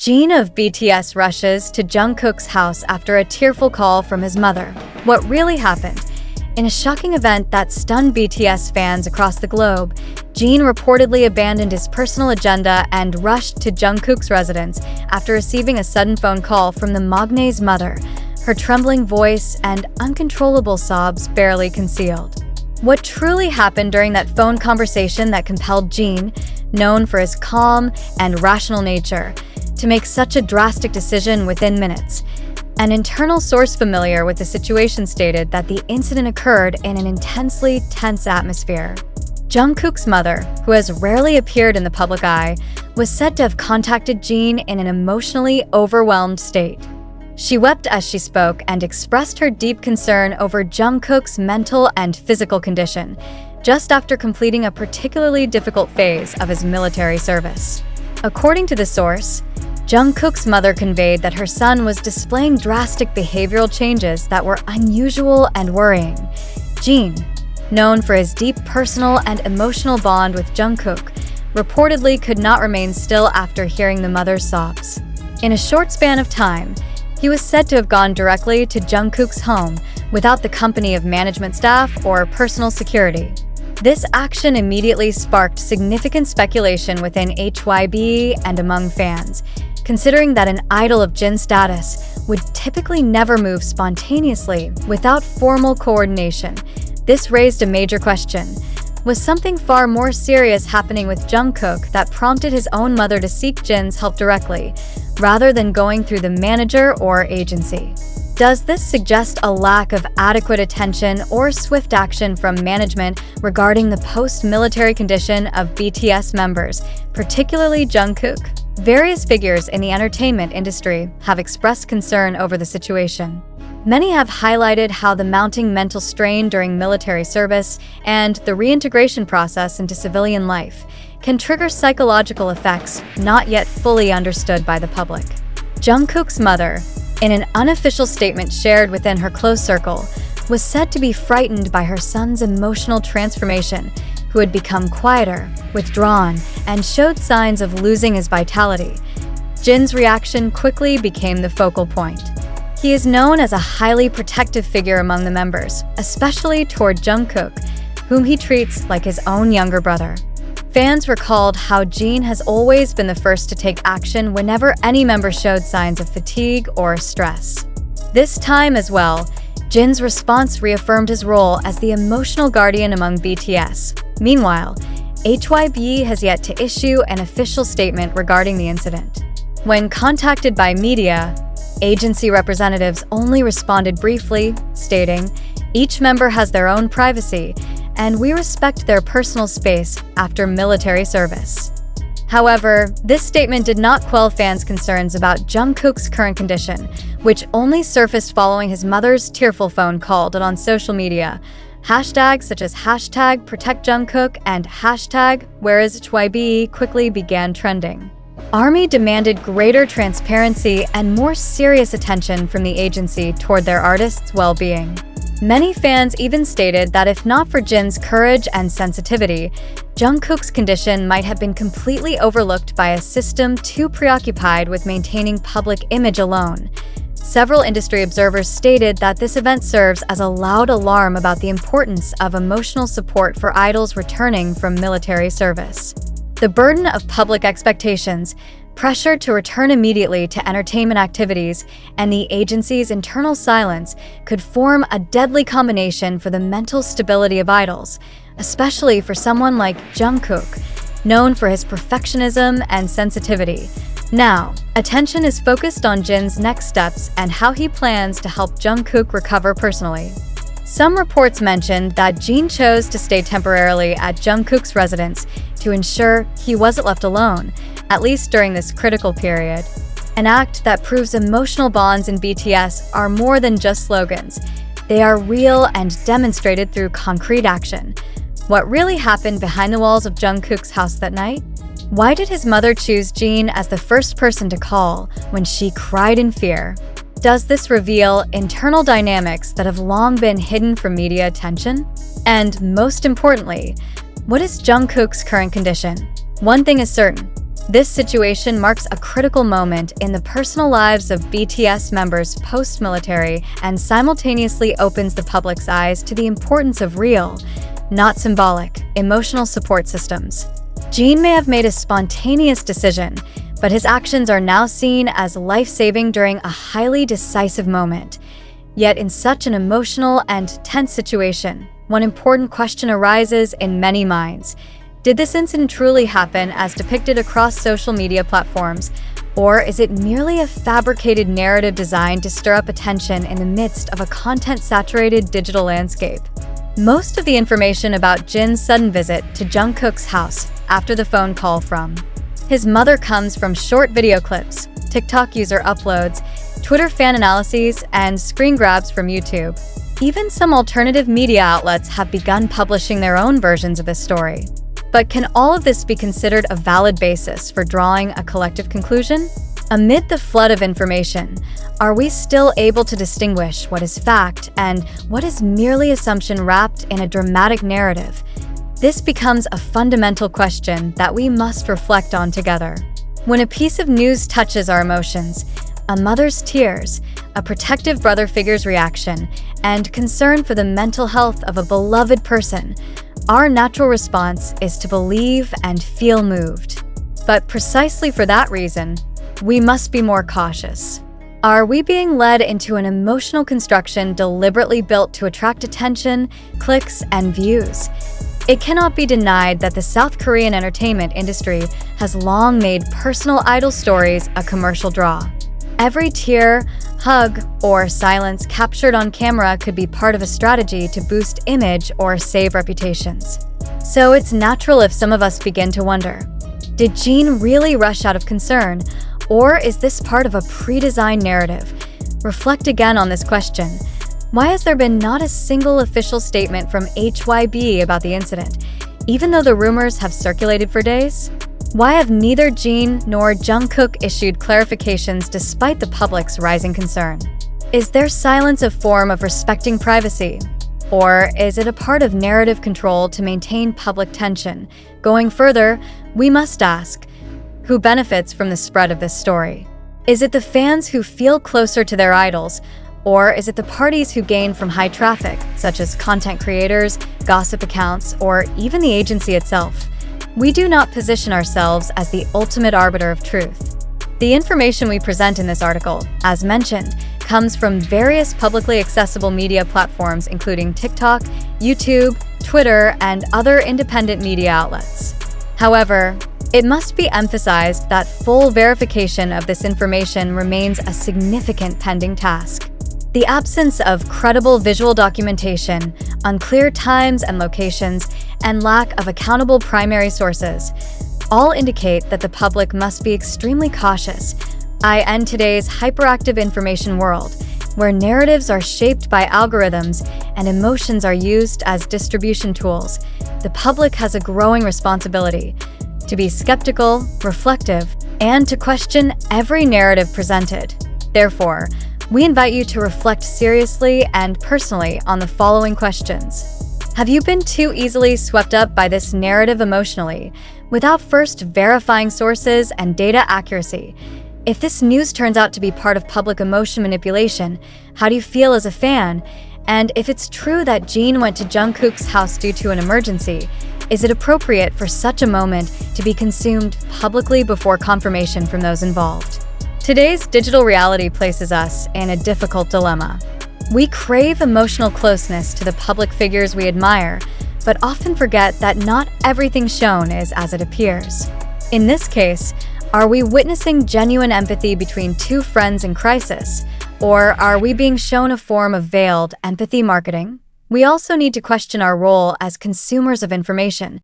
Jin of BTS rushes to Jungkook's house after a tearful call from his mother. What really happened? In a shocking event that stunned BTS fans across the globe, Jin reportedly abandoned his personal agenda and rushed to Jungkook's residence after receiving a sudden phone call from the magnate's mother, her trembling voice and uncontrollable sobs barely concealed. What truly happened during that phone conversation that compelled Jin, known for his calm and rational nature, to make such a drastic decision within minutes? An internal source familiar with the situation stated that the incident occurred in an intensely tense atmosphere. Jungkook's mother, who has rarely appeared in the public eye, was said to have contacted Jin in an emotionally overwhelmed state. She wept as she spoke and expressed her deep concern over Jungkook's mental and physical condition, just after completing a particularly difficult phase of his military service. According to the source, Jungkook's mother conveyed that her son was displaying drastic behavioral changes that were unusual and worrying. Jin, known for his deep personal and emotional bond with Jungkook, reportedly could not remain still after hearing the mother's sobs. In a short span of time, he was said to have gone directly to Jungkook's home without the company of management staff or personal security. This action immediately sparked significant speculation within HYB and among fans, considering that an idol of Jin's status would typically never move spontaneously without formal coordination. This raised a major question. Was something far more serious happening with Jungkook that prompted his own mother to seek Jin's help directly, rather than going through the manager or agency? Does this suggest a lack of adequate attention or swift action from management regarding the post-military condition of BTS members, particularly Jungkook? Various figures in the entertainment industry have expressed concern over the situation. Many have highlighted how the mounting mental strain during military service and the reintegration process into civilian life can trigger psychological effects not yet fully understood by the public. Jungkook's mother, in an unofficial statement shared within her close circle, was said to be frightened by her son's emotional transformation, who had become quieter, withdrawn, and showed signs of losing his vitality. Jin's reaction quickly became the focal point. He is known as a highly protective figure among the members, especially toward Jungkook, whom he treats like his own younger brother. Fans recalled how Jin has always been the first to take action whenever any member showed signs of fatigue or stress. This time as well, Jin's response reaffirmed his role as the emotional guardian among BTS. Meanwhile, HYB has yet to issue an official statement regarding the incident. When contacted by media, agency representatives only responded briefly, stating, "Each member has their own privacy, and we respect their personal space after military service." However, this statement did not quell fans' concerns about Jungkook's current condition, which only surfaced following his mother's tearful phone call on social media. Hashtags such as #ProtectJungkook and #WhereIsHYB quickly began trending. ARMY demanded greater transparency and more serious attention from the agency toward their artists' well-being. Many fans even stated that if not for Jin's courage and sensitivity, Jungkook's condition might have been completely overlooked by a system too preoccupied with maintaining public image alone. Several industry observers stated that this event serves as a loud alarm about the importance of emotional support for idols returning from military service. The burden of public expectations, pressure to return immediately to entertainment activities, and the agency's internal silence could form a deadly combination for the mental stability of idols, especially for someone like Jungkook, known for his perfectionism and sensitivity. Now, attention is focused on Jin's next steps and how he plans to help Jungkook recover personally. Some reports mentioned that Jin chose to stay temporarily at Jungkook's residence to ensure he wasn't left alone, at least during this critical period. An act that proves emotional bonds in BTS are more than just slogans. They are real and demonstrated through concrete action. What really happened behind the walls of Jungkook's house that night? Why did his mother choose Jin as the first person to call when she cried in fear? Does this reveal internal dynamics that have long been hidden from media attention? And most importantly, what is Jungkook's current condition? One thing is certain, This situation marks a critical moment in the personal lives of BTS members post-military and simultaneously opens the public's eyes to the importance of real, not symbolic, emotional support systems. Jin may have made a spontaneous decision, but his actions are now seen as life-saving during a highly decisive moment. Yet in such an emotional and tense situation, one important question arises in many minds. Did this incident truly happen as depicted across social media platforms, or is it merely a fabricated narrative designed to stir up attention in the midst of a content-saturated digital landscape? Most of the information about Jin's sudden visit to Jungkook's house after the phone call from his mother comes from short video clips, TikTok user uploads, Twitter fan analyses, and screen grabs from YouTube. Even some alternative media outlets have begun publishing their own versions of this story. But can all of this be considered a valid basis for drawing a collective conclusion? Amid the flood of information, are we still able to distinguish what is fact and what is merely assumption wrapped in a dramatic narrative? This becomes a fundamental question that we must reflect on together. When a piece of news touches our emotions, a mother's tears, a protective brother figure's reaction, and concern for the mental health of a beloved person, our natural response is to believe and feel moved. But precisely for that reason, we must be more cautious. Are we being led into an emotional construction deliberately built to attract attention, clicks, and views? It cannot be denied that the South Korean entertainment industry has long made personal idol stories a commercial draw. Every tear, hug, or silence captured on camera could be part of a strategy to boost image or save reputations. So it's natural if some of us begin to wonder, did Jin really rush out of concern, or is this part of a pre-designed narrative? Reflect again on this question. Why has there been not a single official statement from HYB about the incident, even though the rumors have circulated for days? Why have neither Jin nor Jungkook issued clarifications despite the public's rising concern? Is their silence a form of respecting privacy? Or is it a part of narrative control to maintain public tension? Going further, we must ask, who benefits from the spread of this story? Is it the fans who feel closer to their idols, or is it the parties who gain from high traffic, such as content creators, gossip accounts, or even the agency itself? We do not position ourselves as the ultimate arbiter of truth. The information we present in this article, as mentioned, comes from various publicly accessible media platforms including TikTok, YouTube, Twitter, and other independent media outlets. However, it must be emphasized that full verification of this information remains a significant pending task. The absence of credible visual documentation, unclear times and locations, and lack of accountable primary sources all indicate that the public must be extremely cautious. In today's hyperactive information world, where narratives are shaped by algorithms and emotions are used as distribution tools, the public has a growing responsibility to be skeptical, reflective, and to question every narrative presented. Therefore, we invite you to reflect seriously and personally on the following questions. Have you been too easily swept up by this narrative emotionally, without first verifying sources and data accuracy? If this news turns out to be part of public emotion manipulation, how do you feel as a fan? And if it's true that Jin went to Jungkook's house due to an emergency, is it appropriate for such a moment to be consumed publicly before confirmation from those involved? Today's digital reality places us in a difficult dilemma. We crave emotional closeness to the public figures we admire, but often forget that not everything shown is as it appears. In this case, are we witnessing genuine empathy between two friends in crisis, or are we being shown a form of veiled empathy marketing? We also need to question our role as consumers of information.